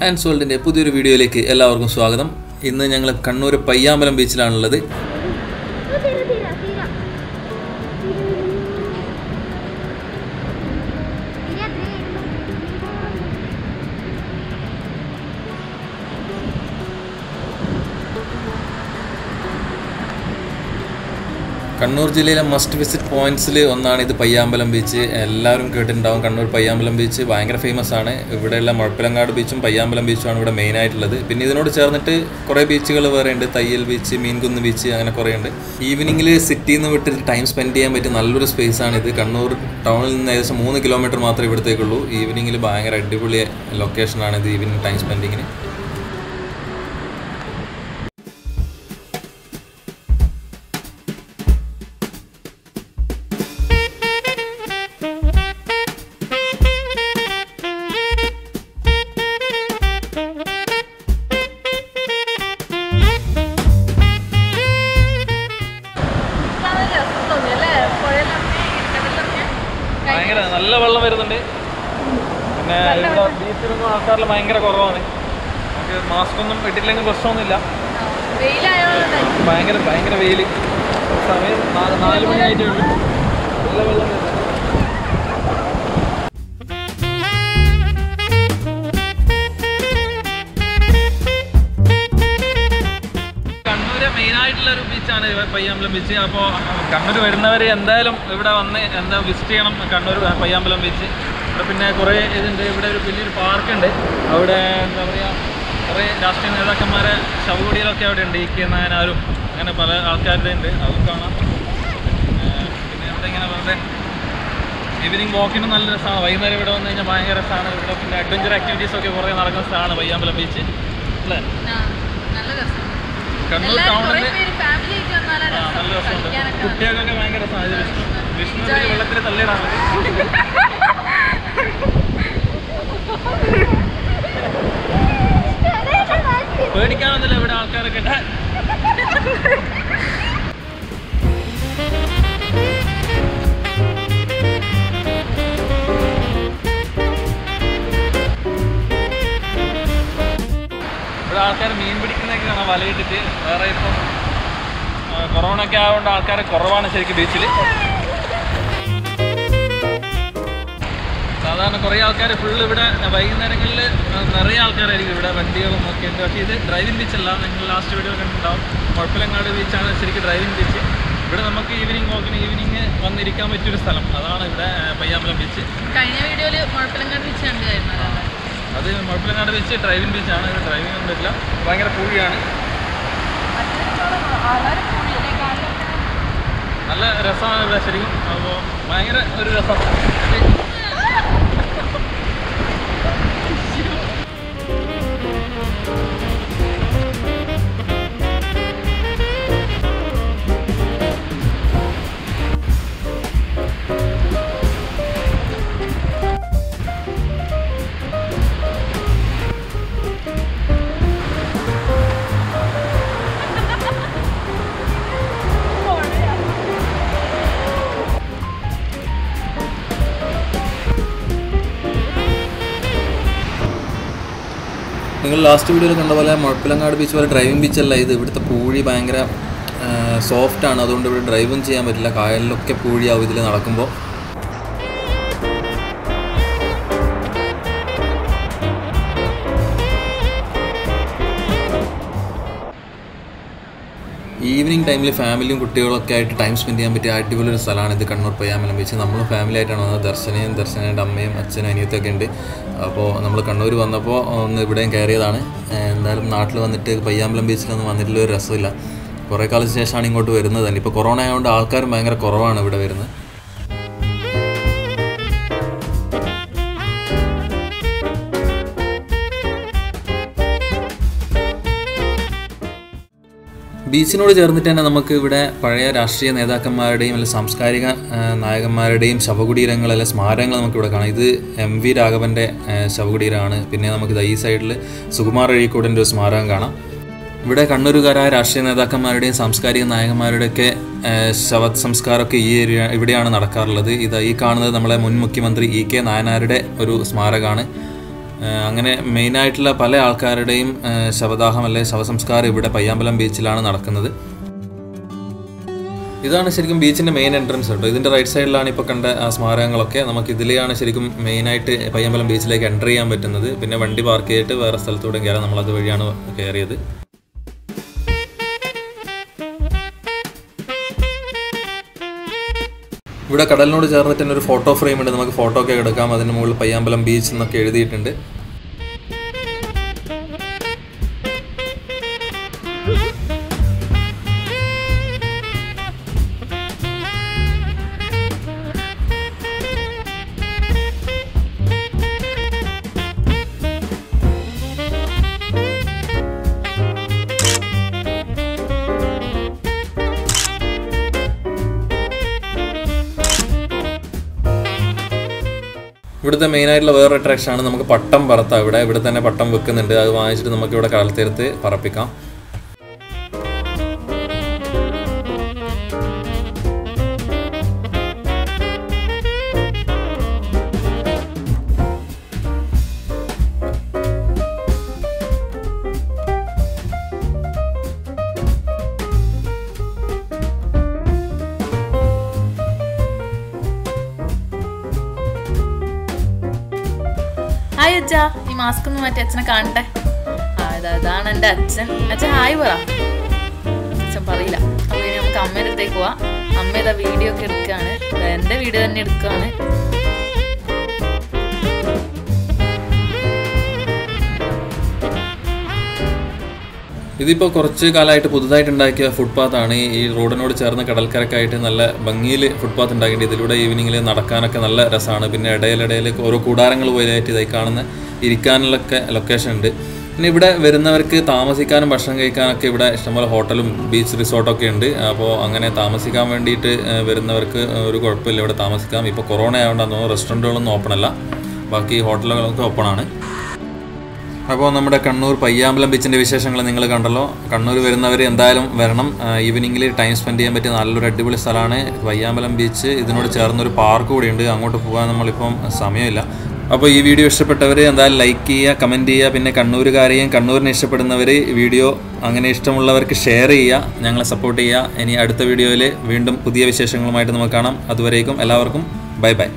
And സോൾഡിൻ്റെ പുതിയൊരു വീഡിയോയിലേക്ക് എല്ലാവർക്കും സ്വാഗതം. ഇന്ന് ഞങ്ങൾ കണ്ണൂർ പയ്യാമ്പലം ബീച്ചിലാണുള്ളത്. കണ്ണൂർ ജില്ലയിലെ മസ്റ്റ് വിസിറ്റ് പോയിന്റ്സിൽ ഒന്നാണ് ഇത് പയ്യാമ്പലം ബീച്ച്. എല്ലാവരും കേട്ടിട്ടുണ്ടാവും. കണ്ണൂർ പയ്യാമ്പലം ബീച്ച് ഭയങ്കര ഫേമസ് ആണ്. ഇവിടെയുള്ള മുഴപ്പിലങ്ങാട് ബീച്ചും പയ്യാമ്പലം ബീച്ചുമാണ് ഇവിടെ മെയിൻ ആയിട്ടുള്ളത്. പിന്നെ ഇതിനോട് ചേർന്നിട്ട് കുറേ ബീച്ചുകൾ വേറെ ഉണ്ട്. തയ്യൽ ബീച്ച്, മീൻകുന്ന് ബീച്ച്, അങ്ങനെ കുറേ ഉണ്ട്. ഈവനിങ്ങിൽ സിറ്റിയിൽ നിന്ന് വിട്ടിട്ട് ടൈം സ്പെൻഡ് ചെയ്യാൻ പറ്റിയ നല്ലൊരു സ്പേസ് ആണ് ഇത്. കണ്ണൂർ ടൗണിൽ നിന്ന് ഏകദേശം 3 കിലോമീറ്റർ മാത്രമേ ഇവിടത്തേക്കുള്ളൂ. ഈവനിങ്ങിൽ ഭയങ്കര അടിപൊളി ലൊക്കേഷനാണ് ഇത് ഈവനിങ് ടൈം സ്പെൻഡിങ്ങിന്. ഭയങ്കര നല്ല വെള്ളം വരുന്നുണ്ട്. പിന്നെ ഇവിടെ ബീച്ചിലൊന്നും ആൾക്കാരിൽ ഭയങ്കര കുറവാണ്. നമുക്ക് മാസ്ക് ഒന്നും ഇട്ടില്ലെങ്കിൽ പ്രശ്നമൊന്നുമില്ല. ഭയങ്കര വെയിൽ. സമയം 4 മണിയായിട്ടേ ഉള്ളൂ. നല്ല വെള്ളം വരുന്നുണ്ട്. മെയിനായിട്ടുള്ളൊരു ബീച്ചാണ് പയ്യാമ്പലം ബീച്ച്. അപ്പോൾ കണ്ണൂർ വരുന്നവർ എന്തായാലും ഇവിടെ വന്ന് വിസിറ്റ് ചെയ്യണം കണ്ണൂർ പയ്യാമ്പലം ബീച്ച്. ഇവിടെ പിന്നെ കുറേ ഇതുണ്ട്. ഇവിടെ ഒരു വലിയൊരു പാർക്കുണ്ട്. അവിടെ എന്താ പറയുക, കുറേ രാഷ്ട്രീയ നേതാക്കന്മാരെ ശവകുടിയിലൊക്കെ അവിടെ ഉണ്ട്. ഇ കെ നായനാരും അങ്ങനെ പല ആൾക്കാരുടെ ഉണ്ട്. അതും കാണാം. പിന്നെ ഇവിടെ ഇങ്ങനെ വെറുതെ ഈവനിങ് വാക്കിന് നല്ല രസമാണ്. വൈകുന്നേരം ഇവിടെ വന്നു കഴിഞ്ഞാൽ ഭയങ്കര രസമാണ്. ഇവിടെ പിന്നെ അഡ്വഞ്ചർ ആക്ടിവിറ്റീസൊക്കെ കുറേ നടക്കുന്ന സ്ഥലമാണ് പയ്യാമ്പലം ബീച്ച് അല്ലേ. കണ്ണൂർ ടൗണിൽ നല്ല രസമുണ്ട്. കുട്ടികൾക്കൊക്കെ ഭയങ്കര രസമാണ്. വിഷ്ണു വെള്ളത്തിൽ തള്ളിയിടാൻ പേടിക്കാനൊന്നുമില്ല. ഇവിടെ ആൾക്കാരൊക്കെ ആൾക്കാർ മീൻ പിടിക്കുന്നതൊക്കെ കാണാം വലയിട്ടിട്ട്. വേറെ ഇപ്പം കൊറോണ ഒക്കെ ആയതുകൊണ്ട് ആൾക്കാർ കുറവാണ് ശരിക്കും ബീച്ചിൽ. സാധാരണ കുറേ ആൾക്കാർ ഫുള്ള് ഇവിടെ വൈകുന്നേരങ്ങളിൽ നിറയെ ആൾക്കാരായിരിക്കും ഇവിടെ. വണ്ടികളും ഒക്കെ ഉണ്ട്. പക്ഷേ ഇത് ഡ്രൈവിംഗ് ബീച്ചല്ല. നിങ്ങൾ ലാസ്റ്റ് വീഡിയോ കണ്ടിട്ടുണ്ടാവും. മുഴപ്പിലങ്ങാട് ബീച്ചാണ് ശരിക്കും ഡ്രൈവിംഗ് ബീച്ച്. ഇവിടെ നമുക്ക് ഈവനിങ് വാക്കിന് ഈവനിങ് വന്നിരിക്കാൻ പറ്റിയൊരു സ്ഥലം. അതാണ് ഇവിടെ പയ്യാമ്പലം ബീച്ച്. കഴിഞ്ഞ വീഡിയോയിൽ മുഴപ്പിലങ്ങാട് ബീച്ച് കണ്ടായിരുന്നു. അത് മുഴപ്പിലങ്ങാട് ബീച്ച് ഡ്രൈവിംഗ് ബീച്ചാണ്. ഇത് ഡ്രൈവിംഗ് ഒന്നും പറ്റില്ല. ഭയങ്കര പൂഴിയാണ്. നല്ല രസമാണ് ഇവിടെ ശരിക്കും. അപ്പോൾ ഭയങ്കര ഒരു രസം. നിങ്ങൾ ലാസ്റ്റ് വീഡിയോയിൽ കണ്ട പോലെ മുഴപ്പിലങ്ങാട് ബീച്ച് പോലെ ഡ്രൈവിംഗ് ബീച്ചല്ല ഇത്. ഇവിടുത്തെ പൂഴി ഭയങ്കര സോഫ്റ്റാണ്. അതുകൊണ്ട് ഇവിടെ ഡ്രൈവും ചെയ്യാൻ പറ്റില്ല. കായലിലൊക്കെ പൂഴിയാവും ഇതിൽ നടക്കുമ്പോൾ. ഈവനിങ് ടൈമിൽ ഫാമിലിയും കുട്ടികളൊക്കെ ആയിട്ട് ടൈം സ്പെൻഡ് ചെയ്യാൻ പറ്റിയ അടിപൊളി ഒരു സ്ഥലമാണ് ഇത് കണ്ണൂർ പയ്യാമ്പലം ബീച്ച്. നമ്മൾ ഫാമിലി ആയിട്ടാണ് വന്നത്. ദർശനയുടെ അമ്മയും അച്ഛനും അനിയത്തൊക്കെ ഉണ്ട്. അപ്പോൾ നമ്മൾ കണ്ണൂർ വന്നപ്പോൾ ഒന്ന് ഇവിടെയും കയറിയതാണ്. എന്തായാലും നാട്ടിൽ വന്നിട്ട് പയ്യാമ്പലം ബീച്ചിലൊന്നും വന്നിട്ടുള്ള ഒരു രസമില്ല. കുറേ കാലത്തിന് ശേഷമാണ് ഇങ്ങോട്ട് വരുന്നത് തന്നെ. ഇപ്പോൾ കൊറോണ ആയതുകൊണ്ട് ആൾക്കാരും ഭയങ്കര കുറവാണ് ഇവിടെ വരുന്നത്. ബീച്ചിനോട് ചേർന്നിട്ട് തന്നെ നമുക്ക് ഇവിടെ പഴയ രാഷ്ട്രീയ നേതാക്കന്മാരുടെയും അല്ലെങ്കിൽ സാംസ്കാരിക നായകന്മാരുടെയും ശവകുടീരങ്ങൾ അല്ലെങ്കിൽ സ്മാരകങ്ങൾ നമുക്കിവിടെ കാണാം. ഇത് MV രാഘവൻ്റെ ശവകുടീരമാണ്. പിന്നെ നമുക്കിത് ഈ സൈഡിൽ സുകുമാർ അഴീക്കോടിൻ്റെ ഒരു സ്മാരകം കാണാം. ഇവിടെ കണ്ണൂരുകാരായ രാഷ്ട്രീയ നേതാക്കന്മാരുടെയും സാംസ്കാരിക നായകന്മാരുടെയൊക്കെ ശവസംസ്കാരമൊക്കെ ഇവിടെയാണ് നടക്കാറുള്ളത്. ഈ കാണുന്നത് നമ്മളെ മുൻ മുഖ്യമന്ത്രി E.K. നായനാരുടെ ഒരു സ്മാരകമാണ്. അങ്ങനെ മെയിനായിട്ടുള്ള പല ആൾക്കാരുടെയും ശവദാഹം അല്ലെങ്കിൽ ശവസംസ്കാരം ഇവിടെ പയ്യാമ്പലം ബീച്ചിലാണ് നടക്കുന്നത്. ഇതാണ് ശരിക്കും ബീച്ചിൻ്റെ മെയിൻ എൻട്രൻസ് കേട്ടോ. ഇതിൻ്റെ റൈറ്റ് സൈഡിലാണ് ഇപ്പോൾ കണ്ട ആ സ്മാരകങ്ങളൊക്കെ. നമുക്ക് ഇതിലെയാണ് ശരിക്കും മെയിനായിട്ട് പയ്യാമ്പലം ബീച്ചിലേക്ക് എൻ്റർ ചെയ്യാൻ പറ്റുന്നത്. പിന്നെ വണ്ടി പാർക്ക് ചെയ്തിട്ട് വേറെ സ്ഥലത്തൂടെ കയറാം. നമ്മളത് വഴിയാണ് കയറിയത്. ഇവിടെ കടലിനോട് ചേർന്നിട്ട് തന്നെ ഒരു ഫോട്ടോ ഫ്രെയിം ഉണ്ട്. നമുക്ക് ഫോട്ടോ ഒക്കെ എടുക്കാം. അതിന് മുകളിൽ പയ്യാമ്പലം ബീച്ച് എന്നൊക്കെ എഴുതിയിട്ടുണ്ട്. ഇവിടുത്തെ മെയിനായിട്ടുള്ള വേറൊരു അട്രാക്ഷനാണ് നമുക്ക് പട്ടം പറത്താം. ഇവിടെ തന്നെ പട്ടം വെക്കുന്നുണ്ട്. അത് വാങ്ങിച്ചിട്ട് നമുക്ക് ഇവിടെ കടൽ തീരത്ത് പറപ്പിക്കാം. ഹായ് അച്ഛാ, ഈ മാസ്ക് ഒന്ന് മാറ്റി അച്ഛനെ കാണട്ടെ. അതാണ് എൻ്റെ അച്ഛൻ. അച്ഛൻ ഹായ് പറ. അച്ഛൻ പറയില്ല. അപ്പോൾ ഇനി നമുക്ക് അമ്മയുടെ അടുത്തേക്ക് പോവാം. അമ്മ ഇതാ വീഡിയോ ഒക്കെ എടുക്കുകയാണ്. എൻ്റെ വീഡിയോ തന്നെ എടുക്കുകയാണ്. ഇതിപ്പോൾ കുറച്ച് കാലമായിട്ട് പുതുതായിട്ട് ഉണ്ടാക്കിയ ഫുട്പാത്താണ്. ഈ റോഡിനോട് ചേർന്ന് കടൽക്കരക്കായിട്ട് നല്ല ഭംഗിയിൽ ഫുട്പാത്ത് ഉണ്ടാക്കിയിട്ട് ഇതിലൂടെ ഈവനിങ്ങിൽ നടക്കാനൊക്കെ നല്ല രസമാണ്. പിന്നെ ഇടയിലിടയിൽ ഓരോ കൂടാരങ്ങൾ പോലെയായിട്ട് ഇതായി കാണുന്ന ഇരിക്കാനുള്ളൊക്കെ ലൊക്കേഷൻ ഉണ്ട്. പിന്നെ ഇവിടെ വരുന്നവർക്ക് താമസിക്കാനും ഭക്ഷണം കഴിക്കാനൊക്കെ ഇവിടെ ഇഷ്ടംപോലെ ഹോട്ടലും ബീച്ച് റിസോർട്ടൊക്കെ ഉണ്ട്. അപ്പോൾ അങ്ങനെ താമസിക്കാൻ വേണ്ടിയിട്ട് വരുന്നവർക്ക് ഒരു കുഴപ്പമില്ല, ഇവിടെ താമസിക്കാം. ഇപ്പോൾ കൊറോണ ആയതുകൊണ്ടാണ് റെസ്റ്റോറൻറ്റുകളൊന്നും ഓപ്പൺ അല്ല, ബാക്കി ഹോട്ടലുകളൊക്കെ ഓപ്പൺ ആണ്. അപ്പോൾ നമ്മുടെ കണ്ണൂർ പയ്യാമ്പലം ബീച്ചിൻ്റെ വിശേഷങ്ങൾ നിങ്ങൾ കണ്ടല്ലോ. കണ്ണൂർ വരുന്നവർ എന്തായാലും വരണം. ഈവനിങ്ങിൽ ടൈം സ്പെൻഡ് ചെയ്യാൻ പറ്റിയ നല്ലൊരു അടിപൊളി സ്ഥലമാണ് പയ്യാമ്പലം ബീച്ച്. ഇതിനോട് ചേർന്നൊരു പാർക്ക് കൂടിയുണ്ട്. അങ്ങോട്ട് പോകാൻ നമ്മളിപ്പം സമയമില്ല. അപ്പോൾ ഈ വീഡിയോ ഇഷ്ടപ്പെട്ടവർ എന്തായാലും ലൈക്ക് ചെയ്യുക, കമൻറ്റ് ചെയ്യുക. പിന്നെ കണ്ണൂരുകാരെയും കണ്ണൂരിനെ ഇഷ്ടപ്പെടുന്നവർ വീഡിയോ അങ്ങനെ ഇഷ്ടമുള്ളവർക്ക് ഷെയർ ചെയ്യുക, ഞങ്ങളെ സപ്പോർട്ട് ചെയ്യുക. ഇനി അടുത്ത വീഡിയോയിൽ വീണ്ടും പുതിയ വിശേഷങ്ങളുമായിട്ട് നമുക്ക് കാണാം. അതുവരേക്കും എല്ലാവർക്കും ബൈ ബൈ.